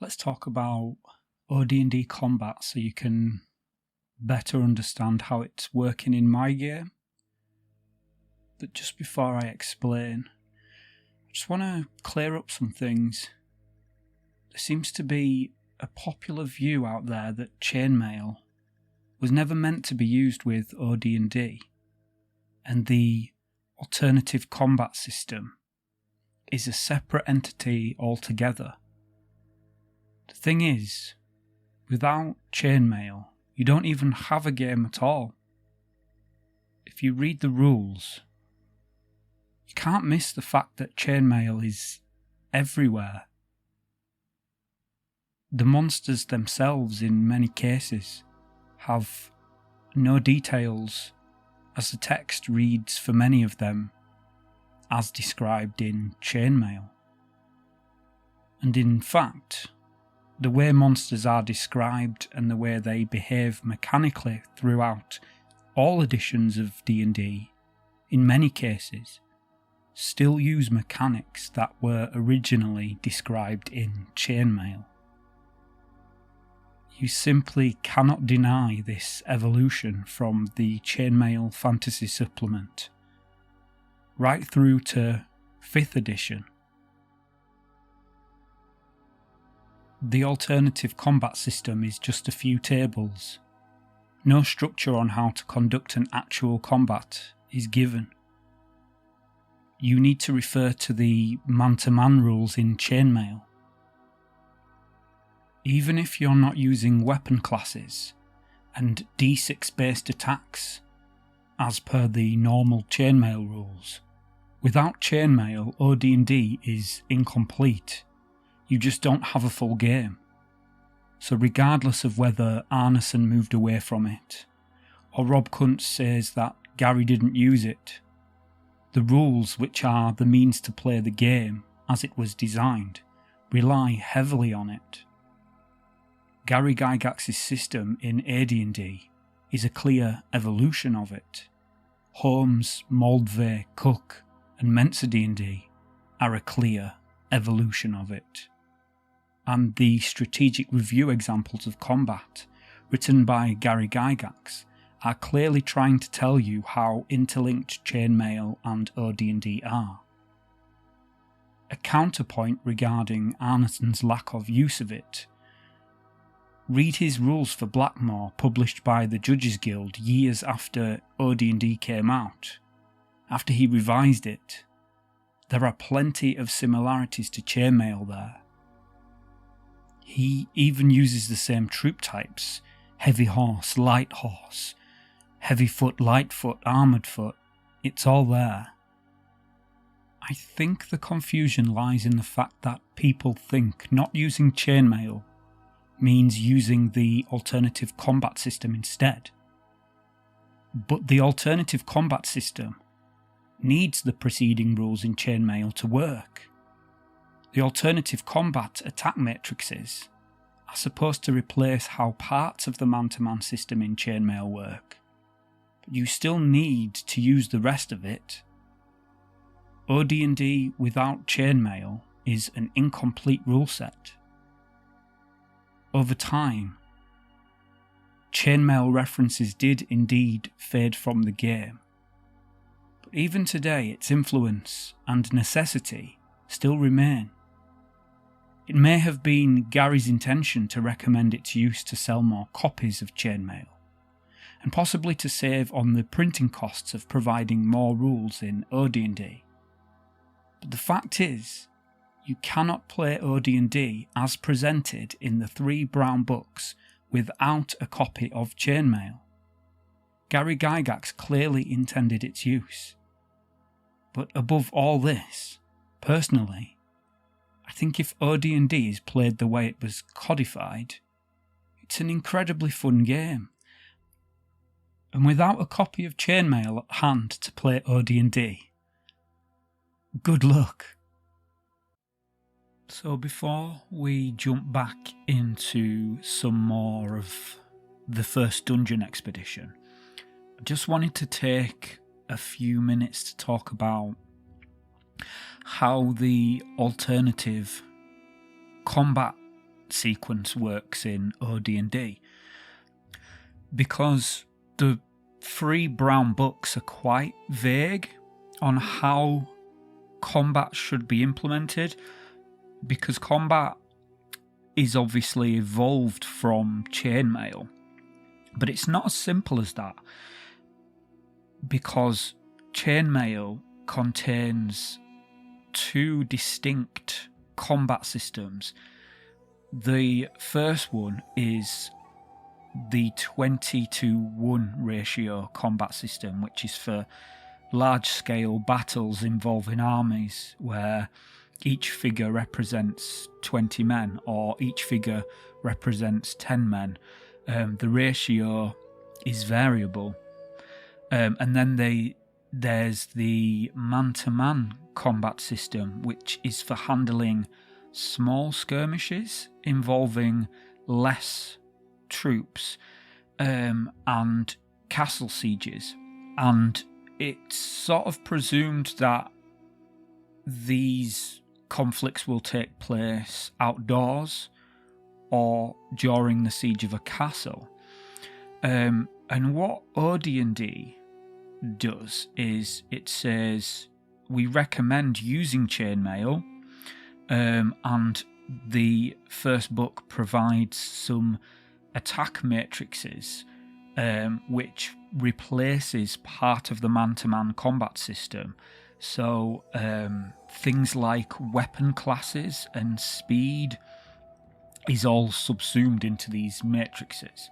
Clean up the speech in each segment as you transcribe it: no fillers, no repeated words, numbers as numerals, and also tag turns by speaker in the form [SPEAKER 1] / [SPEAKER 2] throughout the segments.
[SPEAKER 1] let's talk about OD&D combat so you can better understand how it's working in my game. But just before I explain, I just want to clear up some things. There seems to be a popular view out there that Chainmail was never meant to be used with OD&D, and the alternative combat system is a separate entity altogether. The thing is, without Chainmail, you don't even have a game at all. If you read the rules, you can't miss the fact that Chainmail is everywhere. The monsters themselves, in many cases, have no details, as the text reads for many of them as described in Chainmail. And in fact, the way monsters are described and the way they behave mechanically throughout all editions of D&D, in many cases, still use mechanics that were originally described in Chainmail. You simply cannot deny this evolution from the Chainmail Fantasy Supplement right through to 5th edition. The alternative combat system is just a few tables. No structure on how to conduct an actual combat is given. You need to refer to the man-to-man rules in Chainmail. Even if you're not using weapon classes and D6 based attacks, as per the normal Chainmail rules, without Chainmail, OD&D is incomplete. You just don't have a full game. So regardless of whether Arneson moved away from it, or Rob Kuntz says that Gary didn't use it, the rules, which are the means to play the game as it was designed, rely heavily on it. Gary Gygax's system in AD&D is a clear evolution of it. Holmes, Moldvay, Cook and Mensa D&D are a clear evolution of it. And the strategic review examples of combat written by Gary Gygax are clearly trying to tell you how interlinked Chainmail and OD&D are. A counterpoint regarding Arneson's lack of use of it: read his rules for Blackmore published by the Judges Guild years after OD&D came out. After he revised it, there are plenty of similarities to Chainmail there. He even uses the same troop types: heavy horse, light horse, heavy foot, light foot, armoured foot. It's all there. I think the confusion lies in the fact that people think not using Chainmail means using the alternative combat system instead. But the alternative combat system needs the preceding rules in Chainmail to work. The alternative combat attack matrices are supposed to replace how parts of the man-to-man system in Chainmail work, but you still need to use the rest of it. OD&D without Chainmail is an incomplete rule set. Over time, Chainmail references did indeed fade from the game, but even today its influence and necessity still remain. It may have been Gary's intention to recommend its use to sell more copies of Chainmail, and possibly to save on the printing costs of providing more rules in OD&D. But the fact is, you cannot play OD&D as presented in the 3 brown books without a copy of Chainmail. Gary Gygax clearly intended its use. But above all this, personally, I think if OD&D is played the way it was codified, it's an incredibly fun game. And without a copy of Chainmail at hand to play OD&D, good luck. So before we jump back into some more of the first dungeon expedition, I just wanted to take a few minutes to talk about how the alternative combat sequence works in OD&D. Because the 3 brown books are quite vague on how combat should be implemented, because combat is obviously evolved from Chainmail, but it's not as simple as that, because Chainmail contains 2 distinct combat systems. The first one is the 20-to-1 ratio combat system, which is for large-scale battles involving armies where each figure represents 20 men or each figure represents 10 men. The ratio is variable. And then there's the man-to-man combat system, which is for handling small skirmishes involving less troops and castle sieges. And it's sort of presumed that these conflicts will take place outdoors or during the siege of a castle. And what OD&D does is it says we recommend using Chainmail, and the first book provides some attack matrices which replaces part of the man-to-man combat system. So things like weapon classes and speed is all subsumed into these matrices.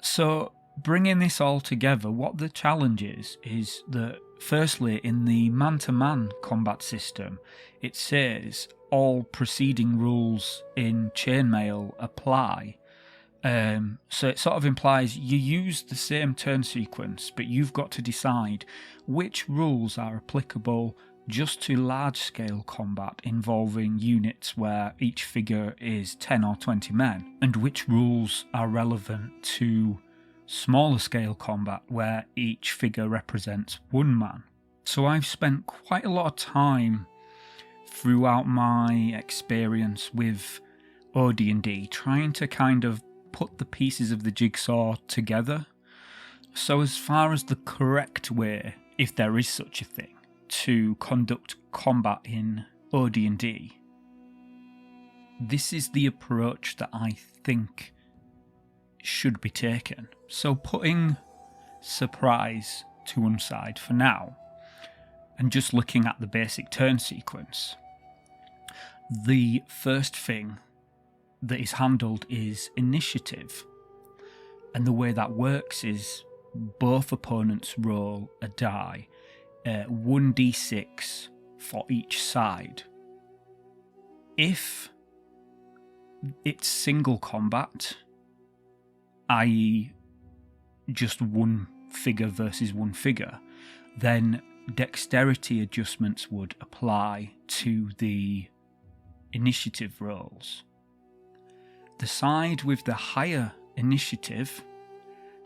[SPEAKER 1] So bringing this all together, what the challenge is that firstly, in the man-to-man combat system, it says all preceding rules in Chainmail apply. So it sort of implies you use the same turn sequence, but you've got to decide which rules are applicable just to large-scale combat involving units where each figure is 10 or 20 men, and which rules are relevant to smaller-scale combat where each figure represents 1 man. So I've spent quite a lot of time throughout my experience with OD&D trying to kind of put the pieces of the jigsaw together. So as far as the correct way, if there is such a thing, to conduct combat in OD&D, this is the approach that I think should be taken. So putting surprise to one side for now, and just looking at the basic turn sequence, the first thing that is handled is initiative. And the way that works is both opponents roll a die, 1d6 for each side. If it's single combat, i.e. just one figure versus one figure, then dexterity adjustments would apply to the initiative rolls. The side with the higher initiative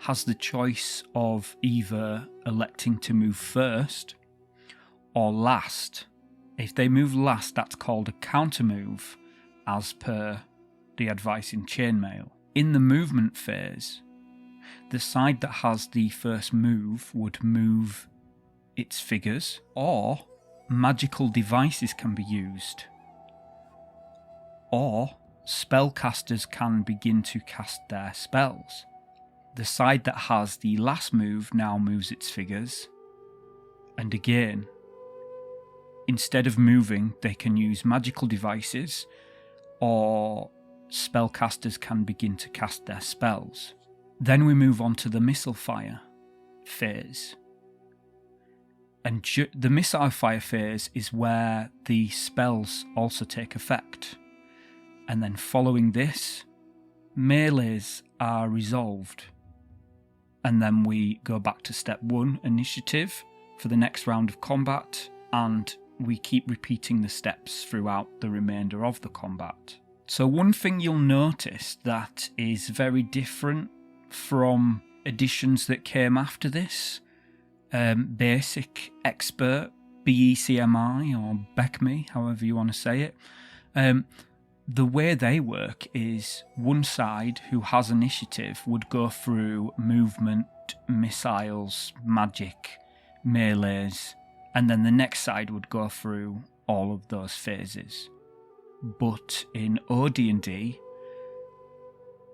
[SPEAKER 1] has the choice of either electing to move first or last. If they move last, that's called a counter move, as per the advice in Chainmail. In the movement phase, the side that has the first move would move its figures, or magical devices can be used, or spellcasters can begin to cast their spells. The side that has the last move now moves its figures, and again, instead of moving, they can use magical devices, or spellcasters can begin to cast their spells. Then we move on to the missile fire phase. And the missile fire phase is where the spells also take effect. And then following this, melees are resolved. And then we go back to step 1, initiative, for the next round of combat, and we keep repeating the steps throughout the remainder of the combat. So one thing you'll notice that is very different from editions that came after this, Basic, Expert, BECMI or BECMI, however you want to say it, The way they work is one side who has initiative would go through movement, missiles, magic, melees, and then the next side would go through all of those phases. But in OD&D,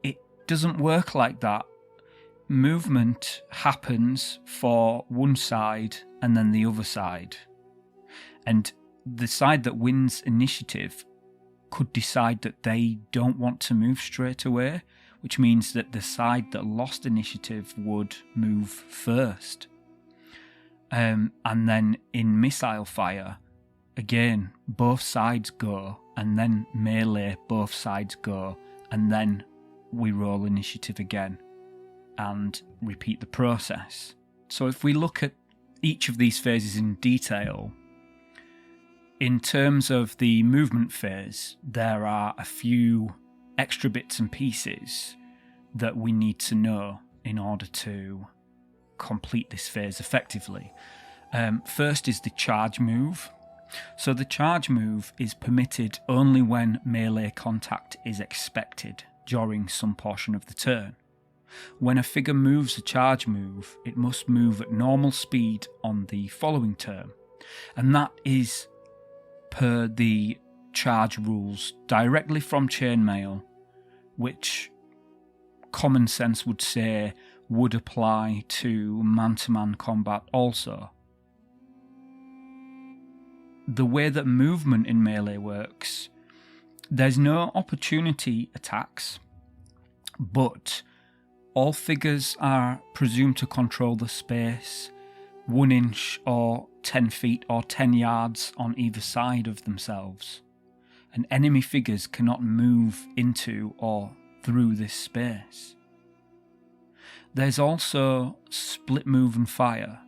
[SPEAKER 1] it doesn't work like that. Movement happens for one side and then the other side. And the side that wins initiative could decide that they don't want to move straight away, which means that the side that lost initiative would move first. And then in missile fire, again, both sides go, and then melee, both sides go, and then we roll initiative again and repeat the process. So if we look at each of these phases in detail, in terms of the movement phase, there are a few extra bits and pieces that we need to know in order to complete this phase effectively. First is the charge move. So the charge move is permitted only when melee contact is expected during some portion of the turn. When a figure moves a charge move, it must move at normal speed on the following turn, and that is per the charge rules directly from Chainmail, which common sense would say would apply to man-to-man combat also. The way that movement in melee works, there's no opportunity attacks, but all figures are presumed to control the space 1 inch or 10 feet or 10 yards on either side of themselves, and enemy figures cannot move into or through this space. There's also split move and fire.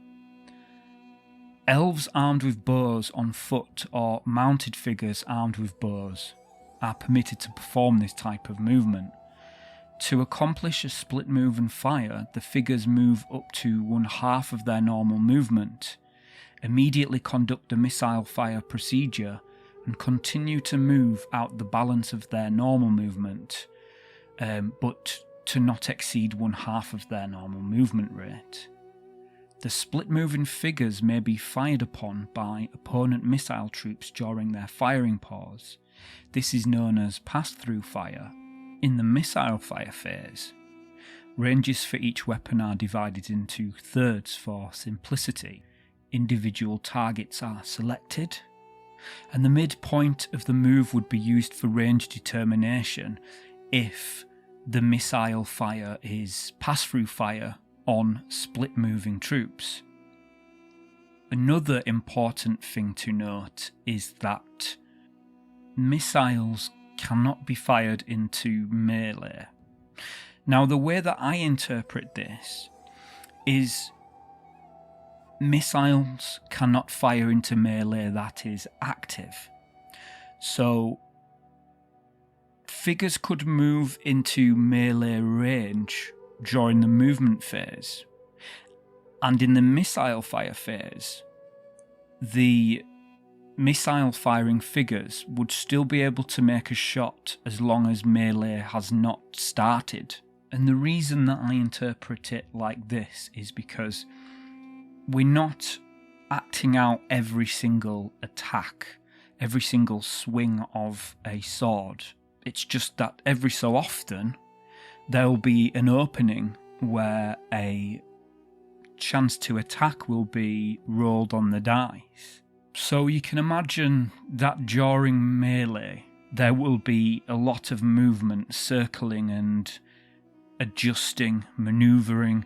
[SPEAKER 1] Elves armed with bows on foot or mounted figures armed with bows are permitted to perform this type of movement. To accomplish a split move and fire, the figures move up to 1/2 of their normal movement, immediately conduct a missile fire procedure, and continue to move out the balance of their normal movement, but to not exceed 1/2 of their normal movement rate. The split moving figures may be fired upon by opponent missile troops during their firing pause. This is known as pass-through fire. In the missile fire phase, ranges for each weapon are divided into thirds for simplicity. Individual targets are selected, and the midpoint of the move would be used for range determination if the missile fire is pass-through fire on split moving troops. Another important thing to note is that missiles cannot be fired into melee. Now, the way that I interpret this is missiles cannot fire into melee that is active. So figures could move into melee range during the movement phase, and in the missile fire phase, the missile firing figures would still be able to make a shot as long as melee has not started. And the reason that I interpret it like this is because we're not acting out every single attack, every single swing of a sword. It's just that every so often there will be an opening where a chance to attack will be rolled on the dice. So you can imagine that during melee there will be a lot of movement, circling and adjusting, manoeuvring.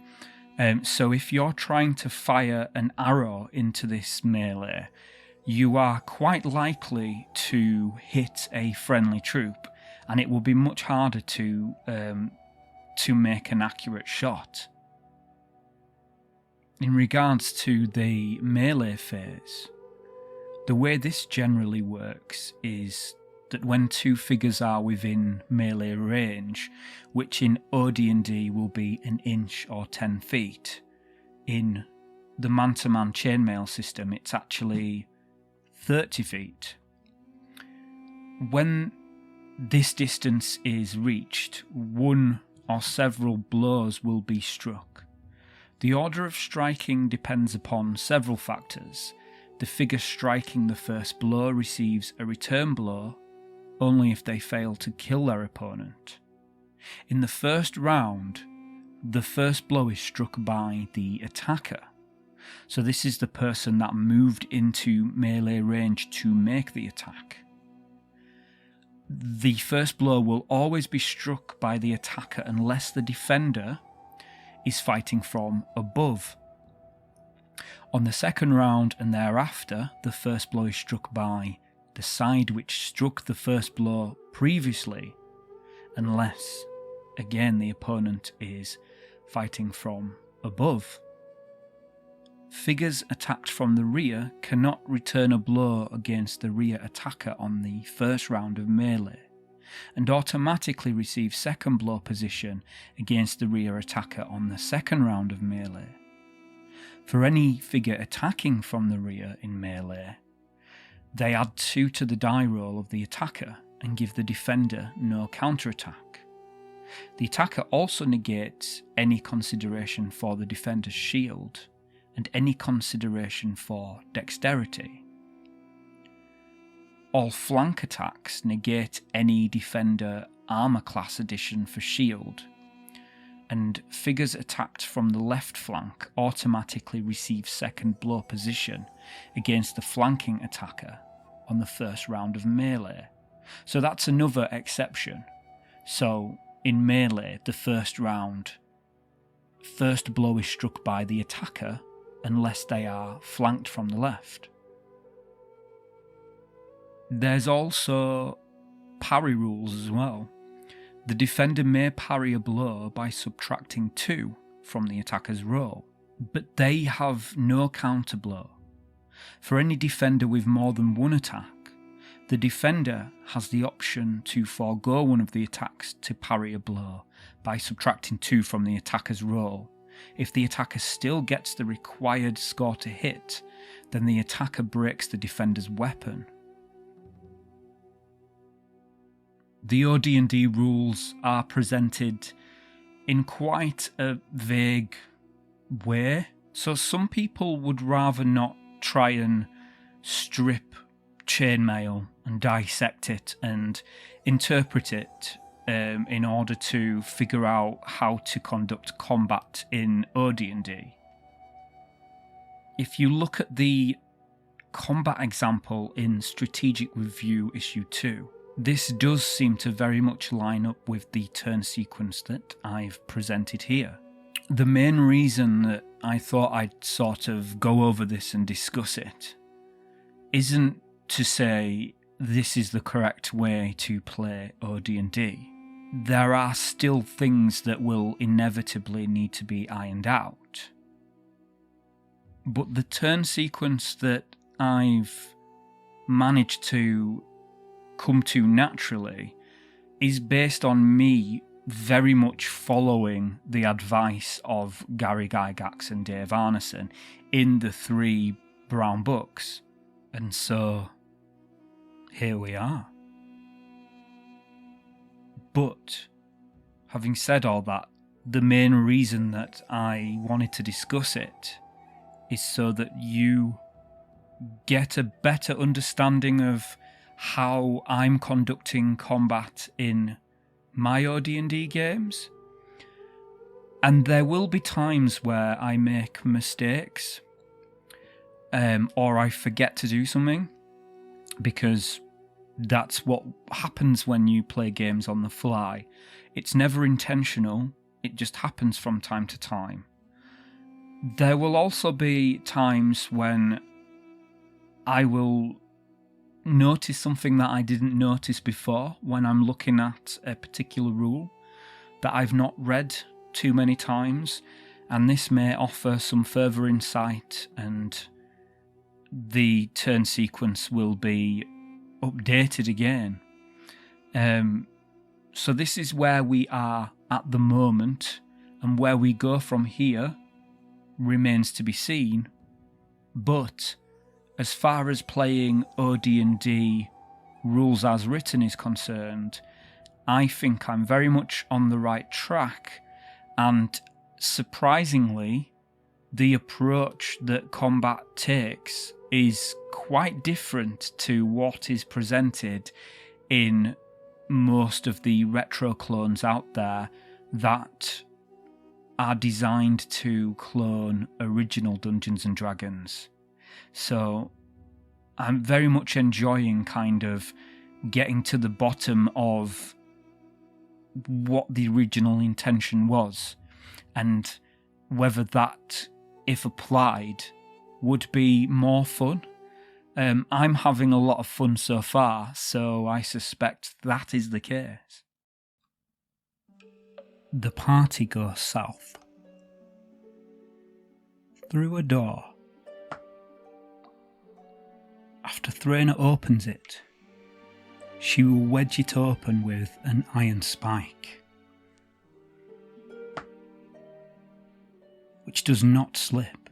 [SPEAKER 1] So if you're trying to fire an arrow into this melee, you are quite likely to hit a friendly troop, and it will be much harder to make an accurate shot. In regards to the melee phase, the way this generally works is that when two figures are within melee range, which in OD&D will be 1 inch or 10 feet, in the man-to-man chainmail system it's actually 30 feet. When this distance is reached, one or several blows will be struck. The order of striking depends upon several factors. The figure striking the first blow receives a return blow only if they fail to kill their opponent. In the first round, the first blow is struck by the attacker. So this is the person that moved into melee range to make the attack. The first blow will always be struck by the attacker unless the defender is fighting from above. On the second round and thereafter, the first blow is struck by the side which struck the first blow previously, unless, again, the opponent is fighting from above. Figures attacked from the rear cannot return a blow against the rear attacker on the first round of melee, and automatically receive second blow position against the rear attacker on the second round of melee. For any figure attacking from the rear in melee, they add 2 to the die roll of the attacker and give the defender no counterattack. The attacker also negates any consideration for the defender's shield and any consideration for dexterity. All flank attacks negate any defender armor class addition for shield, and figures attacked from the left flank automatically receive second blow position against the flanking attacker on the first round of melee. So that's another exception. So in melee, the first round, first blow is struck by the attacker unless they are flanked from the left. There's also parry rules as well. The defender may parry a blow by subtracting 2 from the attacker's roll, but they have no counter blow. For any defender with more than one attack, the defender has the option to forego one of the attacks to parry a blow by subtracting 2 from the attacker's roll. If the attacker still gets the required score to hit, then the attacker breaks the defender's weapon. The OD&D rules are presented in quite a vague way, so some people would rather not try and strip Chainmail and dissect it and interpret it in order to figure out how to conduct combat in OD&D. If you look at the combat example in Strategic Review Issue 2, this does seem to very much line up with the turn sequence that I've presented here. The main reason that I thought I'd sort of go over this and discuss it isn't to say this is the correct way to play OD&D. There are still things that will inevitably need to be ironed out. But the turn sequence that I've managed to come to naturally is based on me very much following the advice of Gary Gygax and Dave Arneson in the 3 brown books. And so here we are. But having said all that, the main reason that I wanted to discuss it is so that you get a better understanding of how I'm conducting combat in my OD&D games. And there will be times where I make mistakes, or I forget to do something, because that's what happens when you play games on the fly. It's never intentional, it just happens from time to time. There will also be times when I will notice something that I didn't notice before when I'm looking at a particular rule that I've not read too many times, and this may offer some further insight, and the turn sequence will be updated again. So this is where we are at the moment, and where we go from here remains to be seen. But as far as playing OD&D rules as written is concerned, I think I'm very much on the right track, and surprisingly, the approach that combat takes is quite different to what is presented in most of the retro clones out there that are designed to clone original Dungeons and Dragons. So I'm very much enjoying kind of getting to the bottom of what the original intention was, and whether that, if applied, would be more fun. I'm having a lot of fun so far, so I suspect that is the case. The party goes south. Through a door. After Thraina opens it, she will wedge it open with an iron spike, which does not slip.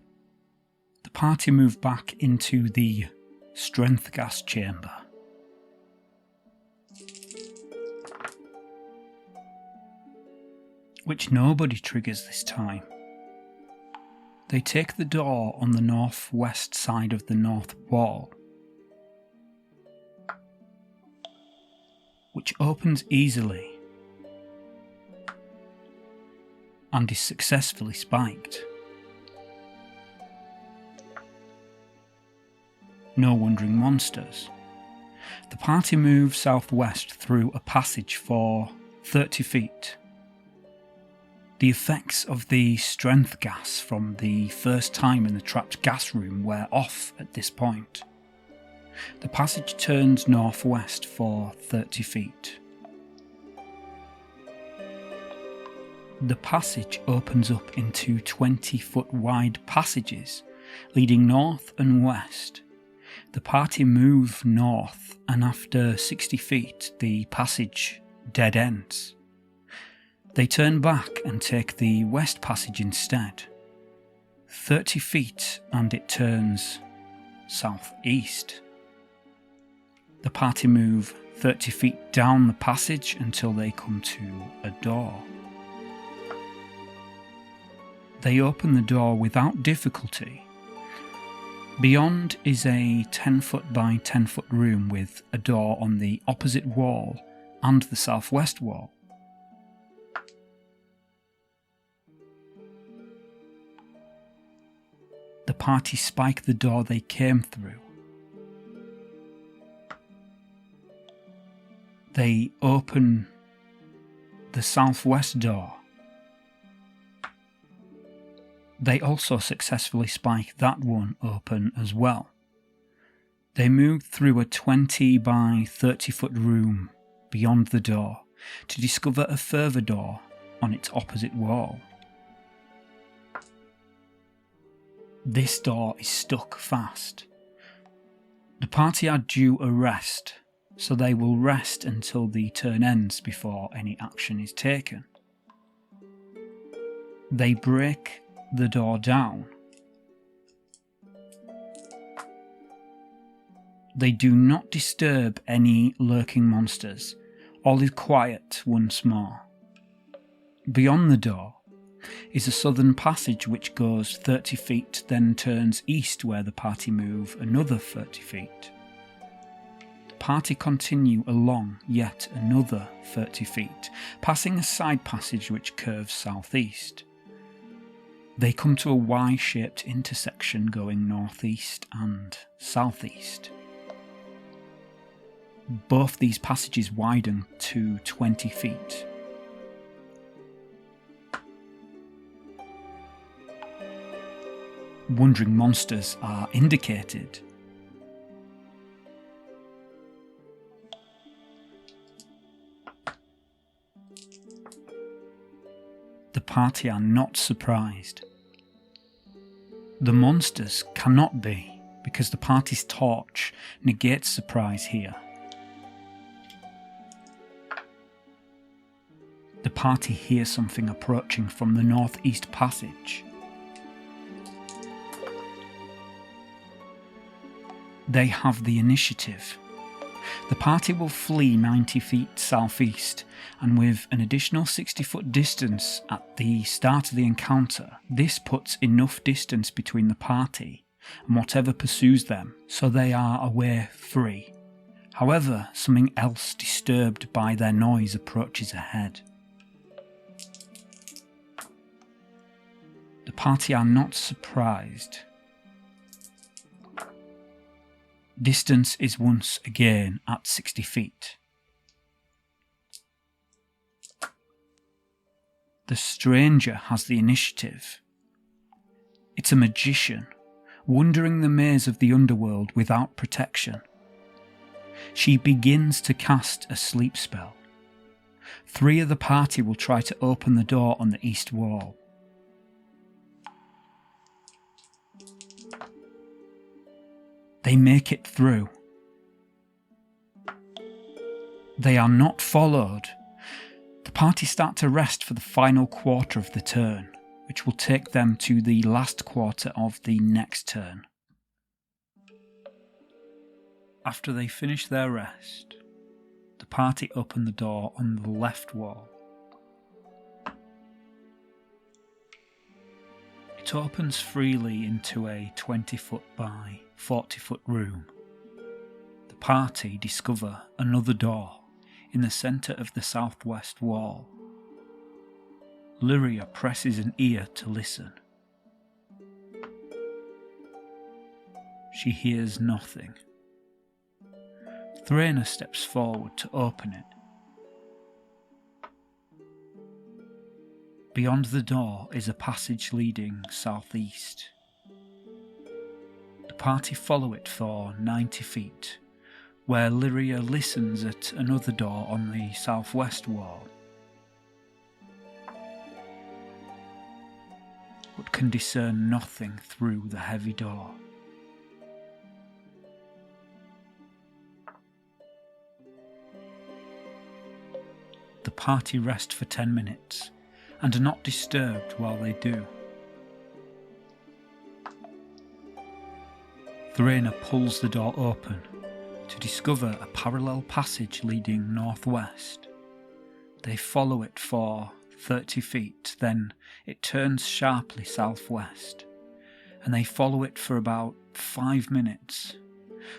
[SPEAKER 1] The party move back into the strength gas chamber. Which nobody triggers this time. They take the door on the northwest side of the north wall, which opens easily and is successfully spiked. No wandering monsters. The party moves southwest through a passage for 30 feet. The effects of the strength gas from the first time in the trapped gas room wear off at this point. The passage turns northwest for 30 feet. The passage opens up into 20-foot wide passages leading north and west. The party move north, and after 60 feet the passage dead ends. They turn back and take the west passage instead. 30 feet and it turns southeast. The party move 30 feet down the passage until they come to a door. They open the door without difficulty. Beyond is a 10-foot by 10-foot room with a door on the opposite wall and the southwest wall. The party spike the door they came through. They open the southwest door. They also successfully spike that one open as well. They move through a 20 by 30-foot room beyond the door to discover a further door on its opposite wall. This door is stuck fast. The party are due a rest, so they will rest until the turn ends before any action is taken. They break the door down. They do not disturb any lurking monsters. All is quiet once more. Beyond the door is a southern passage which goes 30 feet, then turns east where the party move another 30 feet. The party continue along yet another 30 feet, passing a side passage which curves southeast. They come to a Y-shaped intersection going northeast and southeast. Both these passages widen to 20 feet. Wandering monsters are indicated. The party are not surprised. The monsters cannot be, because the party's torch negates surprise here. The party hear something approaching from the northeast passage. They have the initiative. The party will flee 90 feet southeast, and with an additional 60-foot distance at the start of the encounter, this puts enough distance between the party and whatever pursues them, so they are away free. However, something else disturbed by their noise approaches ahead. The party are not surprised. Distance is once again at 60 feet. The stranger has the initiative. It's a magician, wandering the maze of the underworld without protection. She begins to cast a sleep spell. 3 of the party will try to open the door on the east wall. They make it through. They are not followed. The party start to rest for the final quarter of the turn, which will take them to the last quarter of the next turn. After they finish their rest, the party open the door on the left wall. It opens freely into a 20-foot by 40-foot room. The party discover another door in the centre of the southwest wall. Lyria presses an ear to listen. She hears nothing. Thraina steps forward to open it. Beyond the door is a passage leading southeast. The party follow it for 90 feet, where Lyria listens at another door on the southwest wall, but can discern nothing through the heavy door. The party rest for 10 minutes, and are not disturbed while they do. Thraina pulls the door open to discover a parallel passage leading northwest. They follow it for 30 feet, then it turns sharply southwest, and they follow it for about 5 minutes,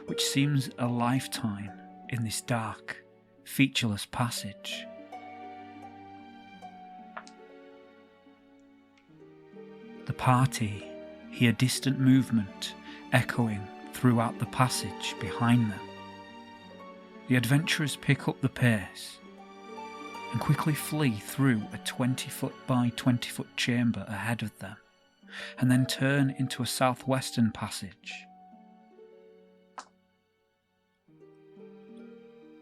[SPEAKER 1] which seems a lifetime in this dark, featureless passage. The party hear distant movement echoing throughout the passage behind them. The adventurers pick up the pace and quickly flee through a 20-foot by 20-foot chamber ahead of them, and then turn into a southwestern passage.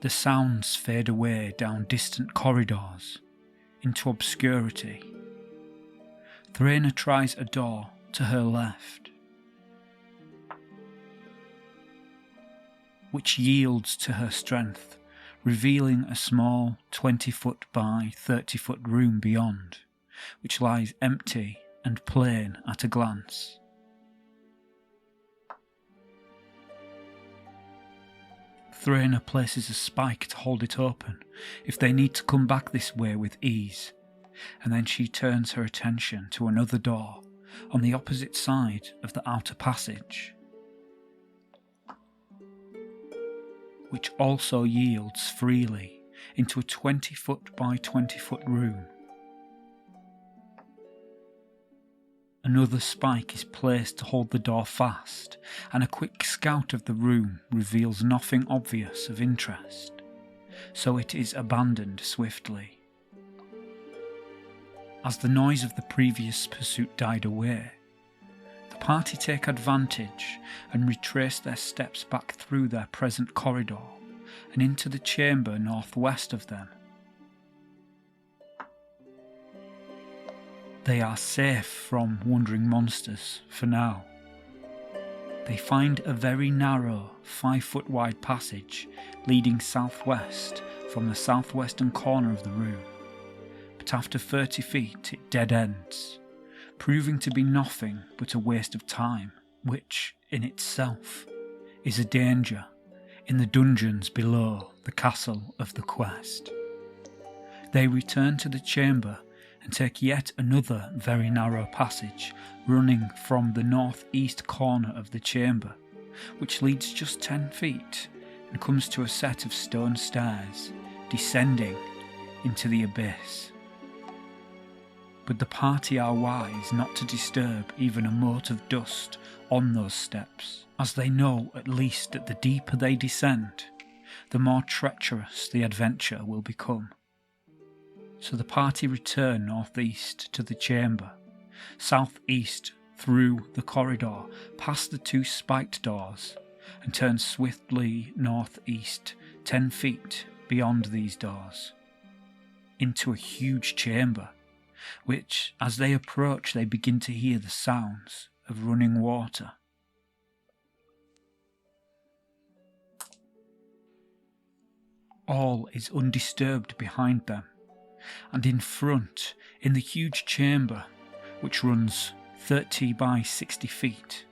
[SPEAKER 1] The sounds fade away down distant corridors into obscurity. Thraina tries a door to her left, which yields to her strength, revealing a small 20-foot by 30-foot room beyond, which lies empty and plain at a glance. Thraina places a spike to hold it open if they need to come back this way with ease, and then she turns her attention to another door on the opposite side of the outer passage, which also yields freely into a 20-foot by 20-foot room. Another spike is placed to hold the door fast, and a quick scout of the room reveals nothing obvious of interest, so it is abandoned swiftly. As the noise of the previous pursuit died away, the party take advantage and retrace their steps back through their present corridor and into the chamber northwest of them. They are safe from wandering monsters for now. They find a very narrow 5-foot wide passage leading southwest from the southwestern corner of the room, but after 30 feet it dead ends, proving to be nothing but a waste of time, which in itself is a danger in the dungeons below the castle of the quest. They return to the chamber and take yet another very narrow passage running from the northeast corner of the chamber, which leads just 10 feet and comes to a set of stone stairs descending into the abyss. But the party are wise not to disturb even a mote of dust on those steps, as they know at least that the deeper they descend, the more treacherous the adventure will become. So the party return northeast to the chamber, southeast through the corridor, past the 2 spiked doors, and turn swiftly northeast 10 feet beyond these doors, into a huge chamber, which, as they approach, they begin to hear the sounds of running water. All is undisturbed behind them, and in front, in the huge chamber, which runs 30 by 60 feet,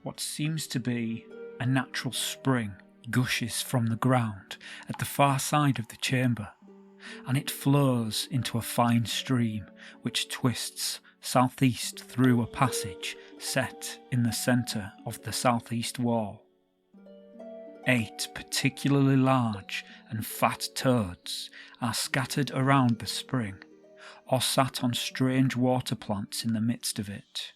[SPEAKER 1] what seems to be a natural spring gushes from the ground at the far side of the chamber, and it flows into a fine stream which twists southeast through a passage set in the centre of the southeast wall. 8 particularly large and fat toads are scattered around the spring, or sat on strange water plants in the midst of it.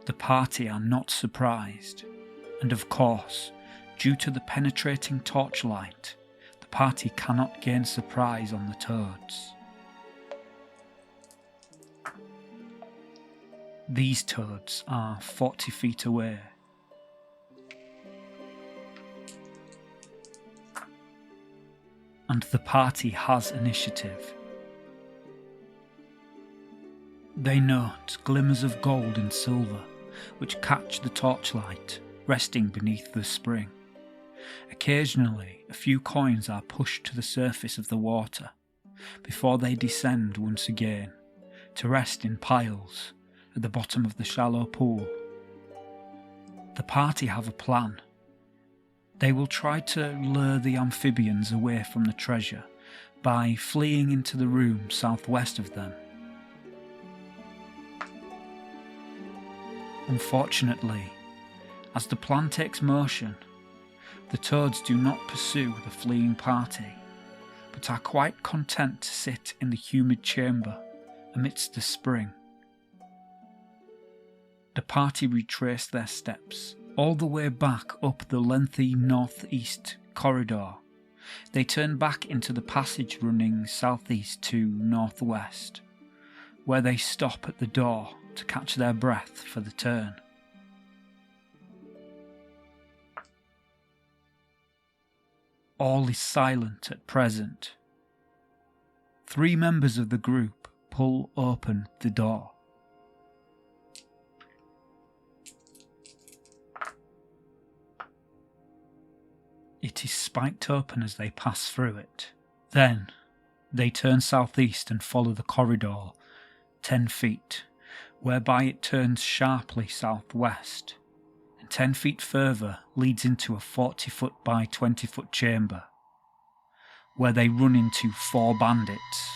[SPEAKER 1] The party are not surprised, and of course, due to the penetrating torchlight, the party cannot gain surprise on the toads. These toads are 40 feet away. And the party has initiative. They note glimmers of gold and silver, which catch the torchlight resting beneath the spring. Occasionally, a few coins are pushed to the surface of the water, before they descend once again, to rest in piles at the bottom of the shallow pool. The party have a plan. They will try to lure the amphibians away from the treasure by fleeing into the room southwest of them. Unfortunately, as the plan takes motion, the toads do not pursue the fleeing party, but are quite content to sit in the humid chamber amidst the spring. The party retrace their steps all the way back up the lengthy northeast corridor. They turn back into the passage running southeast to northwest, where they stop at the door to catch their breath for the turn. All is silent at present. 3 members of the group pull open the door. It is spiked open as they pass through it. Then they turn southeast and follow the corridor 10 feet, whereby it turns sharply southwest, and 10 feet further leads into a 40-foot by 20-foot chamber, where they run into 4 bandits.